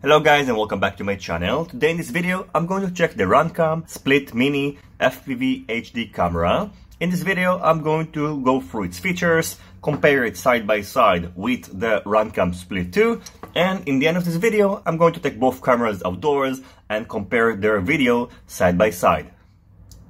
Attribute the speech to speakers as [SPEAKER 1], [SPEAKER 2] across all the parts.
[SPEAKER 1] Hello guys and welcome back to my channel. Today in this video I'm going to check the RunCam Split Mini FPV HD camera. In this video I'm going to go through its features, compare it side by side with the RunCam Split 2, and in the end of this video I'm going to take both cameras outdoors and compare their video side by side.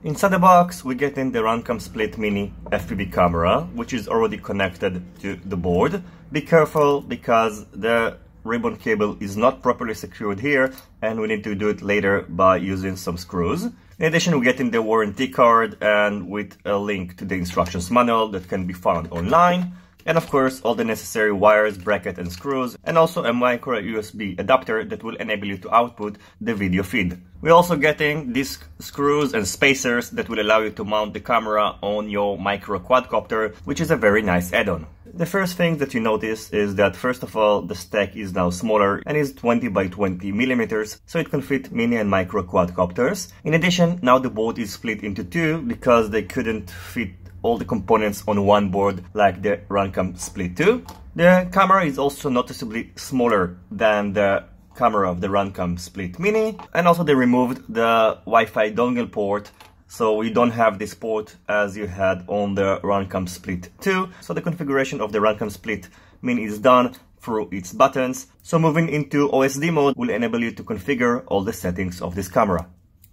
[SPEAKER 1] Inside the box we get in the RunCam Split Mini FPV camera, which is already connected to the board. Be careful because the ribbon cable is not properly secured here and we need to do it later by using some screws. In addition, we get in the warranty card and with a link to the instructions manual that can be found online, and of course all the necessary wires, bracket and screws, and also a micro USB adapter that will enable you to output the video feed. We're also getting these screws and spacers that will allow you to mount the camera on your micro quadcopter, which is a very nice add-on. The first thing that you notice is that first of all the stack is now smaller and is 20 by 20 millimeters, so it can fit mini and micro quadcopters. In addition, now the board is split into two because they couldn't fit all the components on one board like the RunCam Split 2. The camera is also noticeably smaller than the camera of the RunCam Split Mini, and also they removed the Wi-Fi dongle port, so we don't have this port as you had on the RunCam Split 2. So the configuration of the RunCam Split Mini is done through its buttons. So moving into Osd Mode will enable you to configure all the settings of this camera.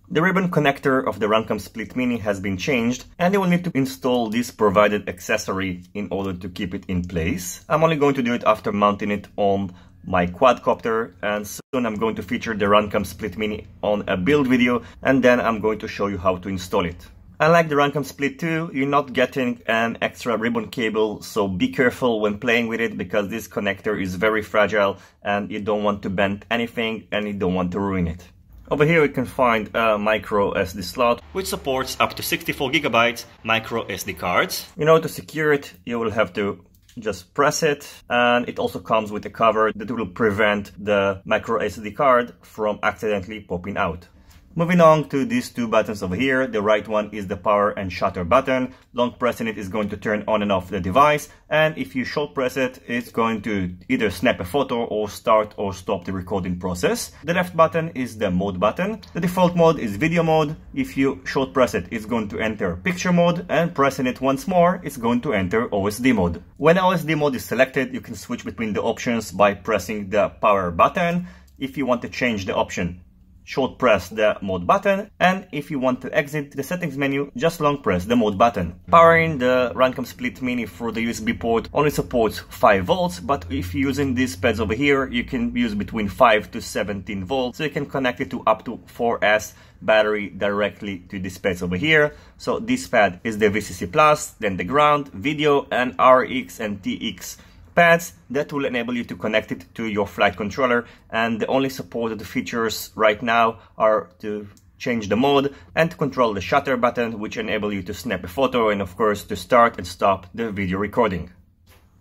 [SPEAKER 1] The ribbon connector of the RunCam Split Mini has been changed and you will need to install this provided accessory in order to keep it in place. I'm only going to do it after mounting it on my quadcopter, and soon I'm going to feature the RunCam Split Mini on a build video and then I'm going to show you how to install it. Unlike the RunCam Split 2, you're not getting an extra ribbon cable, so be careful when playing with it because this connector is very fragile and you don't want to bend anything and you don't want to ruin it. Over here we can find a micro SD slot which supports up to 64 GB micro SD cards. In order to secure it, you will have to just press it, and it also comes with a cover that will prevent the micro SD card from accidentally popping out. Moving on to these two buttons over here, the right one is the power and shutter button. Long pressing it is going to turn on and off the device, and if you short press it, it's going to either snap a photo or start or stop the recording process. The left button is the mode button. The default mode is video mode. If you short press it, it's going to enter picture mode, and pressing it once more, it's going to enter Osd mode. When Osd mode is selected, you can switch between the options by pressing the power button. If you want to change the option, short press the mode button, and if you want to exit the settings menu, just long press the mode button. Powering the RunCam Split Mini through the USB port only supports 5 volts, but if you're using these pads over here, you can use between 5 to 17 volts, so you can connect it to up to 4S battery directly to this pads over here. So this pad is the VCC Plus, then the ground, video, and RX and TX pads that will enable you to connect it to your flight controller, and the only supported features right now are to change the mode and to control the shutter button, which enable you to snap a photo and of course to start and stop the video recording.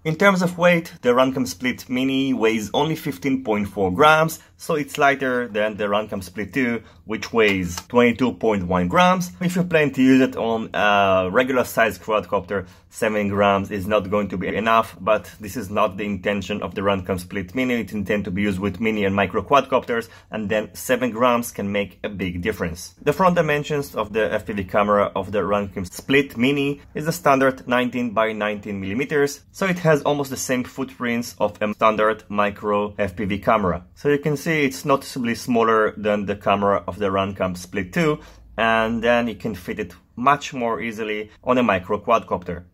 [SPEAKER 1] In terms of weight, the RunCam Split Mini weighs only 15.4 grams, so it's lighter than the RunCam Split 2, which weighs 22.1 grams. If you plan to use it on a regular size quadcopter, 7 grams is not going to be enough, but this is not the intention of the RunCam Split Mini. It's intended to be used with mini and micro quadcopters, and then 7 grams can make a big difference. The front dimensions of the FPV camera of the RunCam Split Mini is the standard 19 by 19 millimeters, so it has almost the same footprints of a standard micro FPV camera. So you can see it's noticeably smaller than the camera of the RunCam Split 2, and then you can fit it much more easily on a micro quadcopter.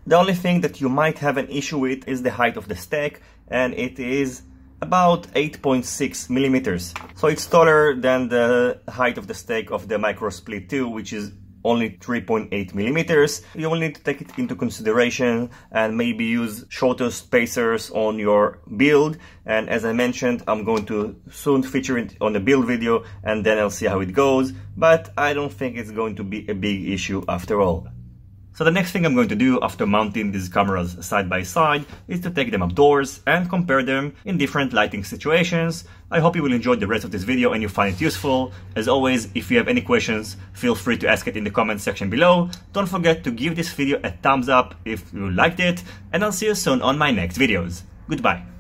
[SPEAKER 1] The only thing that you might have an issue with is the height of the stack, and it is about 8.6 millimeters. So it's taller than the height of the stack of the micro Split 2, which is only 3.8 millimeters. You will need to take it into consideration and maybe use shorter spacers on your build. And as I mentioned, I'm going to soon feature it on the build video and then I'll see how it goes. But I don't think it's going to be a big issue after all. So the next thing I'm going to do after mounting these cameras side by side is to take them outdoors and compare them in different lighting situations. I hope you will enjoy the rest of this video and you find it useful. As always, if you have any questions, feel free to ask it in the comment section below. Don't forget to give this video a thumbs up if you liked it, and I'll see you soon on my next videos. Goodbye.